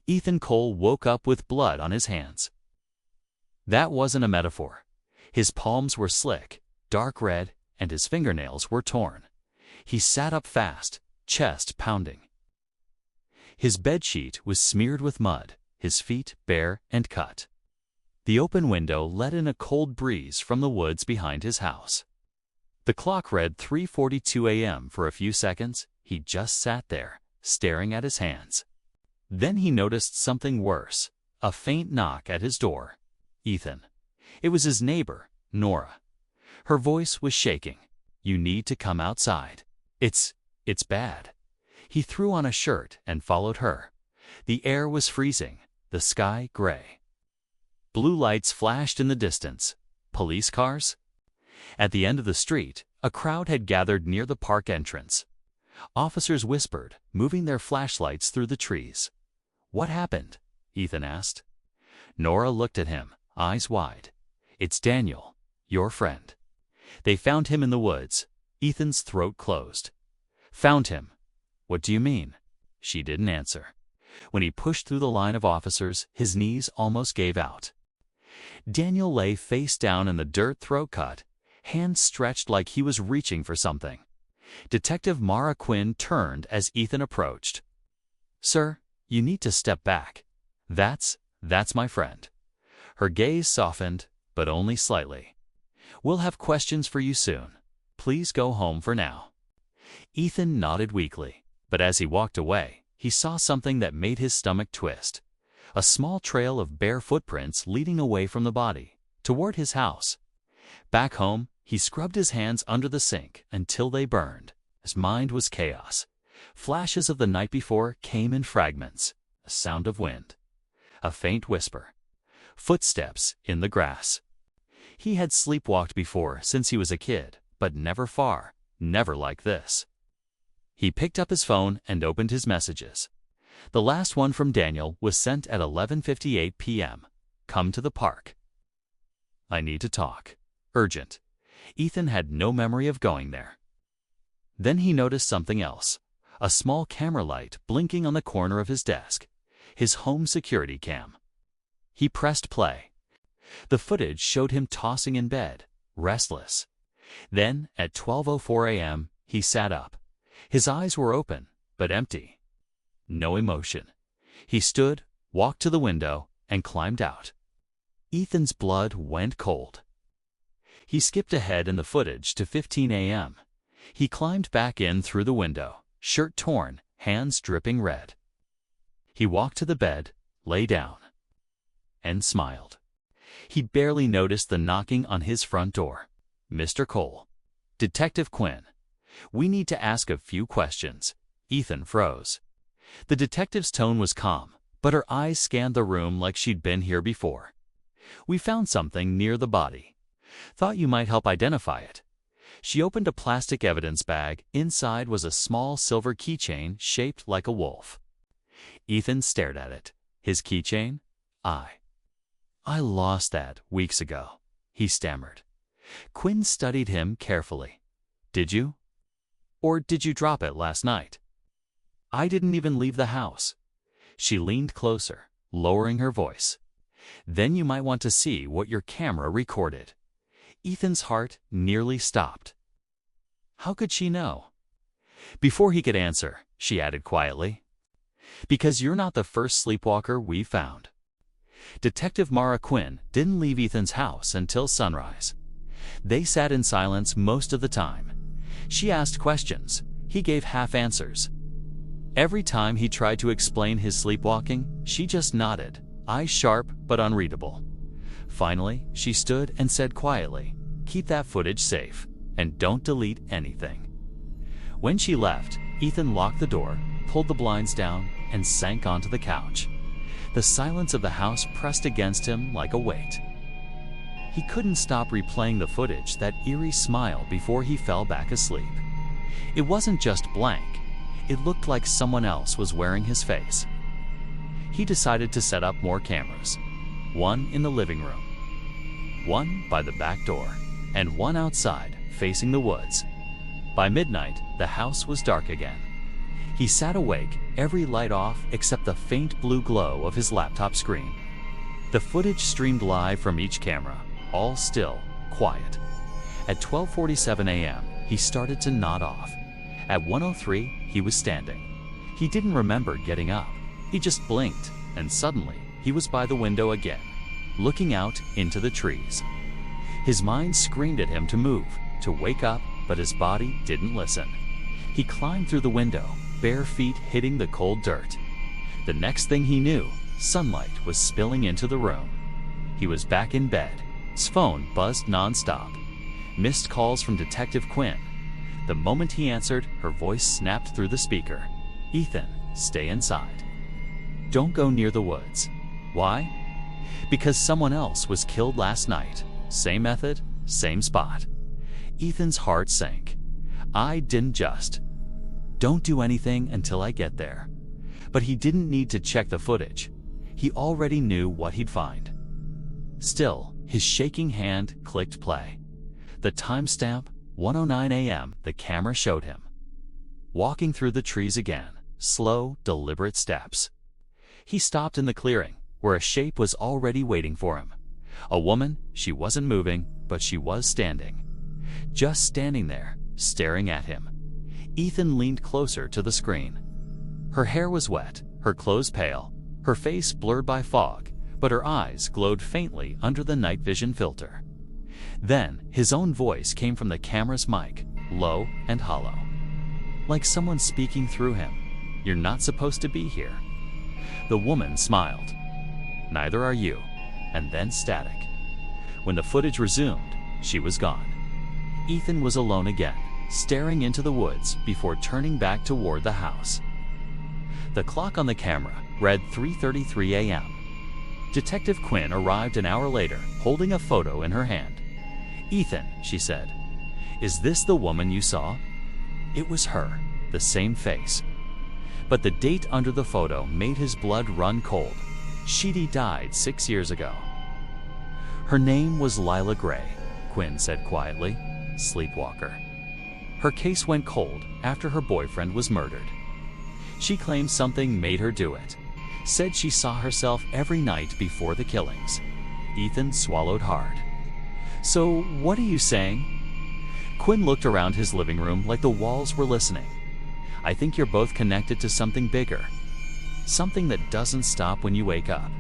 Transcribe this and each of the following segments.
Ethan Cole woke up with blood on his hands. That wasn't a metaphor. His palms were slick, dark red, and his fingernails were torn. He sat up fast, chest pounding. His bedsheet was smeared with mud, his feet bare and cut. The open window let in a cold breeze from the woods behind his house. The clock read 3:42 a.m. For a few seconds. He just sat there, staring at his hands. Then he noticed something worse, a faint knock at his door. Ethan. It was his neighbor, Nora. Her voice was shaking. "You need to come outside. It's bad." He threw on a shirt and followed her. The air was freezing, the sky gray. Blue lights flashed in the distance. Police cars? At the end of the street, a crowd had gathered near the park entrance. Officers whispered, moving their flashlights through the trees. "What happened?" Ethan asked. Nora looked at him, eyes wide. "It's Daniel, your friend. They found him in the woods." Ethan's throat closed. "Found him? What do you mean?" She didn't answer. When he pushed through the line of officers, his knees almost gave out. Daniel lay face down in the dirt, throat cut, hands stretched like he was reaching for something. Detective Mara Quinn turned as Ethan approached. "Sir, you need to step back. That's my friend." Her gaze softened, but only slightly. "We'll have questions for you soon. Please go home for now." Ethan nodded weakly, but as he walked away, he saw something that made his stomach twist. A small trail of bare footprints leading away from the body, toward his house. Back home, he scrubbed his hands under the sink until they burned. His mind was chaos. Flashes of the night before came in fragments. A sound of wind. A faint whisper. Footsteps in the grass. He had sleepwalked before since he was a kid, but never far, never like this. He picked up his phone and opened his messages. The last one from Daniel was sent at 11:58 p.m. "Come to the park. I need to talk. Urgent." Ethan had no memory of going there. Then he noticed something else. A small camera light blinking on the corner of his desk. His home security cam. He pressed play. The footage showed him tossing in bed, restless. Then, at 12:04 a.m., he sat up. His eyes were open, but empty. No emotion. He stood, walked to the window, and climbed out. Ethan's blood went cold. He skipped ahead in the footage to 15 a.m. He climbed back in through the window, shirt torn, hands dripping red. He walked to the bed, lay down, and smiled. He barely noticed the knocking on his front door. "Mr. Cole." "Detective Quinn. We need to ask a few questions." Ethan froze. The detective's tone was calm, but her eyes scanned the room like she'd been here before. "We found something near the body. Thought you might help identify it." She opened a plastic evidence bag. Inside was a small silver keychain shaped like a wolf. Ethan stared at it. His keychain? I lost that weeks ago," he stammered. Quinn studied him carefully. "Did you? Or did you drop it last night?" "I didn't even leave the house." She leaned closer, lowering her voice. "Then you might want to see what your camera recorded." Ethan's heart nearly stopped. How could she know? Before he could answer, she added quietly, "Because you're not the first sleepwalker we've found." Detective Mara Quinn didn't leave Ethan's house until sunrise. They sat in silence most of the time. She asked questions. He gave half answers. Every time he tried to explain his sleepwalking, she just nodded, eyes sharp but unreadable. Finally, she stood and said quietly, "Keep that footage safe, and don't delete anything." When she left, Ethan locked the door, pulled the blinds down, and sank onto the couch. The silence of the house pressed against him like a weight. He couldn't stop replaying the footage, that eerie smile before he fell back asleep. It wasn't just blank. It looked like someone else was wearing his face. He decided to set up more cameras. One in the living room, one by the back door, and one outside, facing the woods. By midnight, the house was dark again. He sat awake, every light off except the faint blue glow of his laptop screen. The footage streamed live from each camera, all still, quiet. At 12:47 a.m., he started to nod off. At 1:03, he was standing. He didn't remember getting up. He just blinked, and suddenly, he was by the window again, looking out into the trees. His mind screamed at him to move, to wake up, but his body didn't listen. He climbed through the window, bare feet hitting the cold dirt. The next thing he knew, sunlight was spilling into the room. He was back in bed. His phone buzzed non-stop. Missed calls from Detective Quinn. The moment he answered, her voice snapped through the speaker. "Ethan, stay inside. Don't go near the woods." Why? Because someone else was killed last night. Same method, same spot. Ethan's heart sank. I didn't just. Don't do anything until I get there. But he didn't need to check the footage. He already knew what he'd find. Still, his shaking hand clicked play. The timestamp, 1:09 a.m., the camera showed him. Walking through the trees again, slow, deliberate steps. He stopped in the clearing, where a shape was already waiting for him. A woman, she wasn't moving, but she was standing. Just standing there, staring at him. Ethan leaned closer to the screen. Her hair was wet, her clothes pale, her face blurred by fog, but her eyes glowed faintly under the night vision filter. Then, his own voice came from the camera's mic, low and hollow. Like someone speaking through him. "You're not supposed to be here." The woman smiled. "Neither are you." And then static. When the footage resumed, she was gone. Ethan was alone again, staring into the woods before turning back toward the house. The clock on the camera read 3:33 a.m. Detective Quinn arrived an hour later, holding a photo in her hand. "Ethan," she said, "is this the woman you saw?" It was her, the same face. But the date under the photo made his blood run cold. She'd died 6 years ago. Her name was Lila Gray, Quinn said quietly, sleepwalker. Her case went cold after her boyfriend was murdered. She claimed something made her do it. Said she saw herself every night before the killings. Ethan swallowed hard. "So, what are you saying?" Quinn looked around his living room like the walls were listening. "I think you're both connected to something bigger. Something that doesn't stop when you wake up."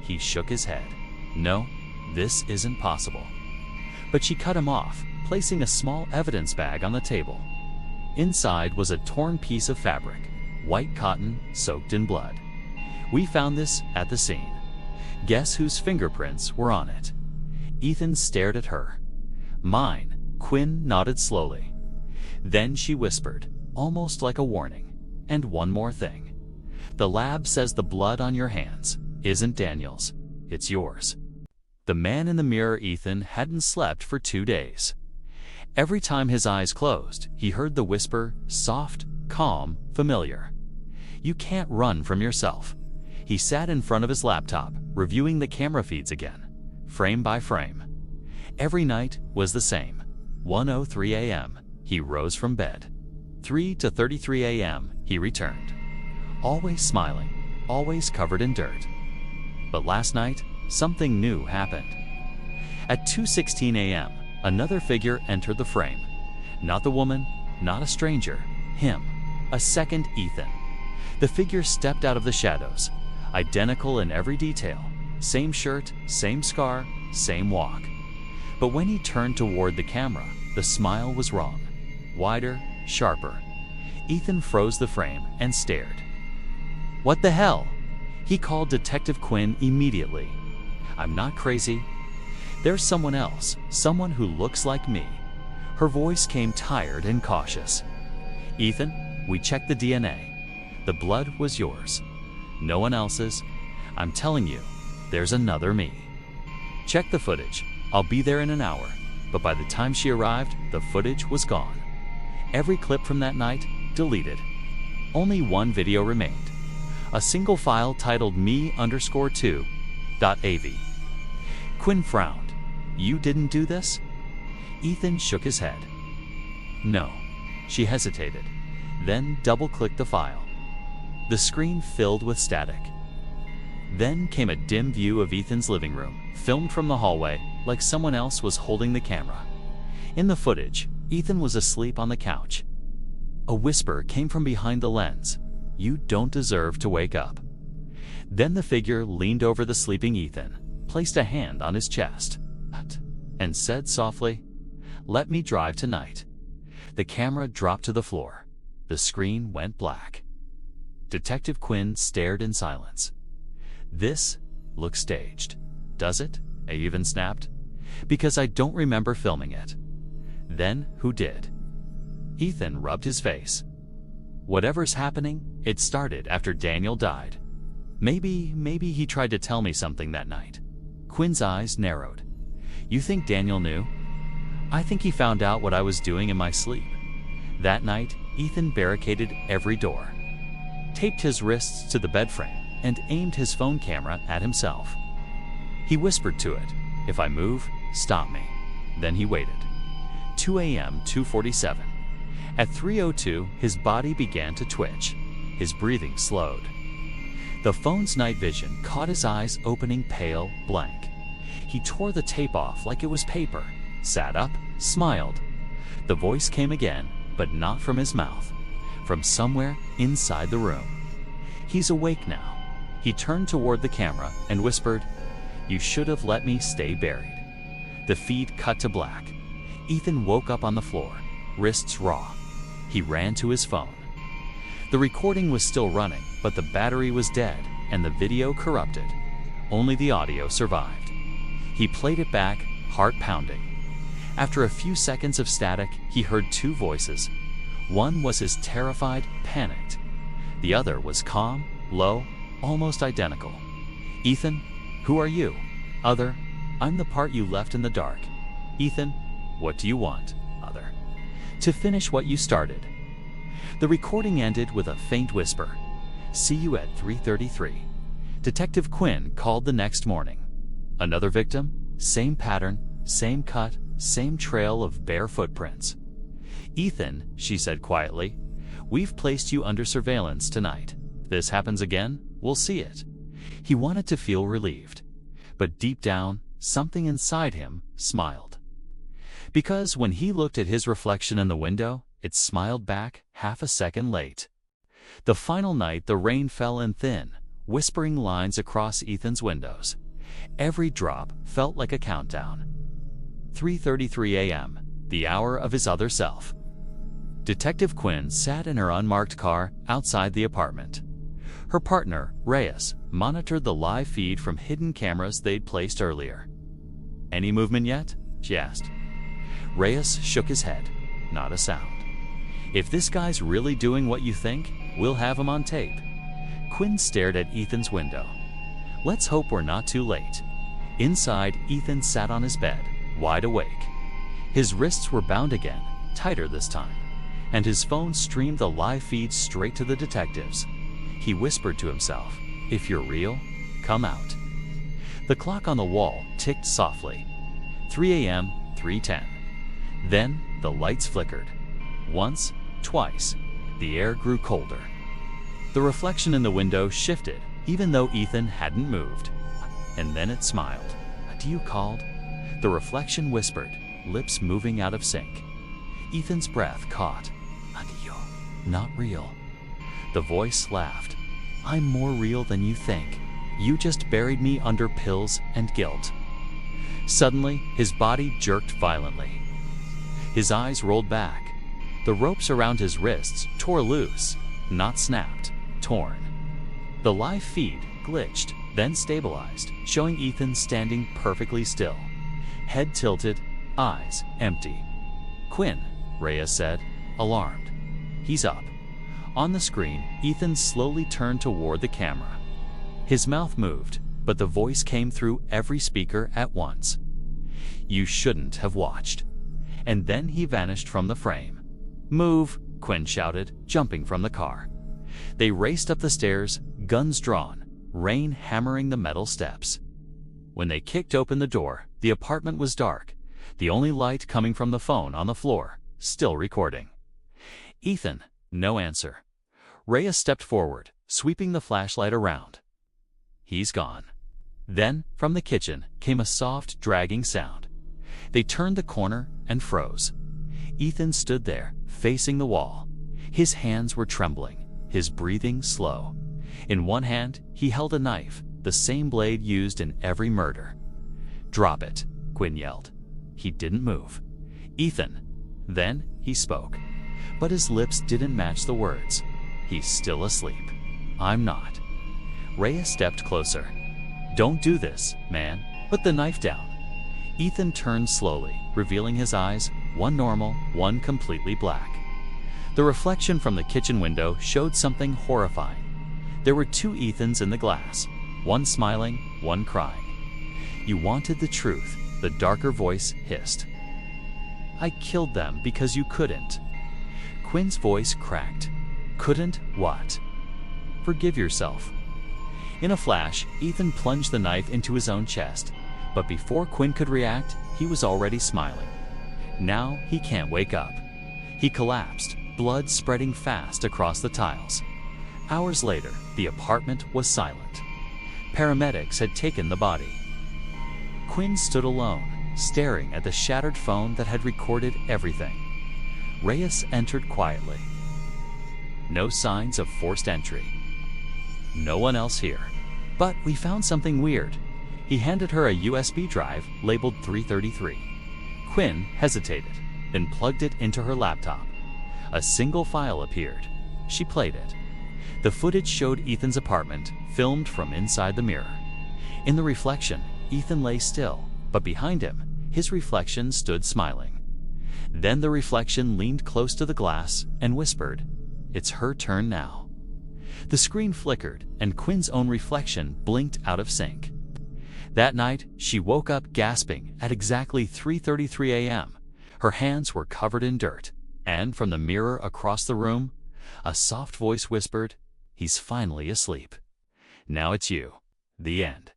He shook his head. "No, this isn't possible." But she cut him off, placing a small evidence bag on the table. Inside was a torn piece of fabric, white cotton soaked in blood. "We found this at the scene. Guess whose fingerprints were on it?" Ethan stared at her. "Mine." Quinn nodded slowly. Then she whispered, almost like a warning, "And one more thing. The lab says the blood on your hands isn't Daniel's, it's yours." The man in the mirror, Ethan, hadn't slept for 2 days. Every time his eyes closed, he heard the whisper, soft, calm, familiar. "You can't run from yourself." He sat in front of his laptop, reviewing the camera feeds again, frame by frame. Every night was the same. 1:03 a.m., he rose from bed. 3:33 a.m., he returned. Always smiling, always covered in dirt. But last night, something new happened. At 2:16 a.m., another figure entered the frame. Not the woman, not a stranger, him, a second Ethan. The figure stepped out of the shadows, identical in every detail, same shirt, same scar, same walk. But when he turned toward the camera, the smile was wrong, wider, sharper. Ethan froze the frame and stared. "What the hell?" He called Detective Quinn immediately. "I'm not crazy. There's someone else, someone who looks like me." Her voice came tired and cautious. "Ethan, we checked the DNA. The blood was yours. No one else's. I'm telling you, there's another me. Check the footage. I'll be there in an hour." But by the time she arrived, the footage was gone. Every clip from that night, deleted. Only one video remained. A single file titled me_2.av. Quinn frowned. "You didn't do this?" Ethan shook his head. "No." She hesitated. then double-clicked the file. The screen filled with static. Then came a dim view of Ethan's living room, filmed from the hallway, like someone else was holding the camera. In the footage, Ethan was asleep on the couch. A whisper came from behind the lens. "You don't deserve to wake up." Then the figure leaned over the sleeping Ethan, placed a hand on his chest, and said softly, "Let me drive tonight." The camera dropped to the floor. The screen went black. Detective Quinn stared in silence. "This looks staged, does it?" I even snapped. "Because I don't remember filming it." "Then who did?" Ethan rubbed his face. "Whatever's happening, it started after Daniel died. Maybe he tried to tell me something that night." Quinn's eyes narrowed. "You think Daniel knew?" "I think he found out what I was doing in my sleep." That night, Ethan barricaded every door, taped his wrists to the bed frame, and aimed his phone camera at himself. He whispered to it, "If I move, stop me." Then he waited. 2 a.m., 2:47. At 3:02, his body began to twitch. His breathing slowed. The phone's night vision caught his eyes opening pale, blank. He tore the tape off like it was paper, sat up, smiled. The voice came again, but not from his mouth, from somewhere inside the room. "He's awake now." He turned toward the camera and whispered, "You should have let me stay buried." The feed cut to black. Ethan woke up on the floor, wrists raw. He ran to his phone. The recording was still running, but the battery was dead and the video corrupted. Only the audio survived. He played it back, heart pounding. After a few seconds of static, he heard two voices. One was his terrified, panicked. The other was calm, low, almost identical. "Ethan, who are you?" Other, "I'm the part you left in the dark." "Ethan, what do you want?" Other, "To finish what you started." The recording ended with a faint whisper. "See you at 3:33. Detective Quinn called the next morning. Another victim, same pattern, same cut, same trail of bare footprints. "Ethan," she said quietly, "we've placed you under surveillance tonight. If this happens again, we'll see it." He wanted to feel relieved, but deep down, something inside him smiled. Because when he looked at his reflection in the window, it smiled back half a second late. The final night, the rain fell in thin, whispering lines across Ethan's windows. Every drop felt like a countdown. 3:33 a.m., the hour of his other self. Detective Quinn sat in her unmarked car outside the apartment. Her partner, Reyes, monitored the live feed from hidden cameras they'd placed earlier. "Any movement yet?" she asked. Reyes shook his head. Not a sound. "If this guy's really doing what you think, we'll have him on tape." Quinn stared at Ethan's window. "Let's hope we're not too late." Inside, Ethan sat on his bed, wide awake. His wrists were bound again, tighter this time, and his phone streamed the live feed straight to the detectives. He whispered to himself, "If you're real, come out." The clock on the wall ticked softly. 3 a.m., 3:10. Then the lights flickered. Once, twice, the air grew colder. The reflection in the window shifted, even though Ethan hadn't moved. And then it smiled. "Do you called?" The reflection whispered, lips moving out of sync. Ethan's breath caught. "Adio, not real." The voice laughed. "I'm more real than you think. You just buried me under pills and guilt." Suddenly, his body jerked violently. His eyes rolled back. The ropes around his wrists tore loose, not snapped, torn. The live feed glitched, then stabilized, showing Ethan standing perfectly still. Head tilted, eyes empty. "Quinn," Reyes said, alarmed. "He's up." On the screen, Ethan slowly turned toward the camera. His mouth moved, but the voice came through every speaker at once. "You shouldn't have watched." And then he vanished from the frame. "Move," Quinn shouted, jumping from the car. They raced up the stairs, guns drawn, rain hammering the metal steps. When they kicked open the door, the apartment was dark, the only light coming from the phone on the floor, still recording. "Ethan," No answer. Rhea stepped forward, sweeping the flashlight around. He's gone. Then, from the kitchen, came a soft, dragging sound. They turned the corner and froze. Ethan stood there, facing the wall. His hands were trembling, his breathing slow. In one hand, he held a knife, the same blade used in every murder. "Drop it," Quinn yelled. He didn't move. "Ethan." Then he spoke. But his lips didn't match the words. "He's still asleep." "I'm not." Rhea stepped closer. "Don't do this, man. Put the knife down." Ethan turned slowly, revealing his eyes, one normal, one completely black. The reflection from the kitchen window showed something horrifying. There were two Ethans in the glass, one smiling, one crying. "You wanted the truth," the darker voice hissed. "I killed them because you couldn't." Quinn's voice cracked. "Couldn't what?" "Forgive yourself." In a flash, Ethan plunged the knife into his own chest, but before Quinn could react, he was already smiling. Now he can't wake up. He collapsed, blood spreading fast across the tiles. Hours later, the apartment was silent. Paramedics had taken the body. Quinn stood alone, staring at the shattered phone that had recorded everything. Reyes entered quietly. No signs of forced entry. No one else here. "But we found something weird." He handed her a USB drive labeled 333. Quinn hesitated, then plugged it into her laptop. A single file appeared. She played it. The footage showed Ethan's apartment, filmed from inside the mirror. In the reflection, Ethan lay still, but behind him, his reflection stood smiling. Then the reflection leaned close to the glass and whispered, "It's her turn now." The screen flickered, and Quinn's own reflection blinked out of sync. That night, she woke up gasping at exactly 3:33 a.m. Her hands were covered in dirt, and from the mirror across the room, a soft voice whispered, "He's finally asleep. Now it's you." The end.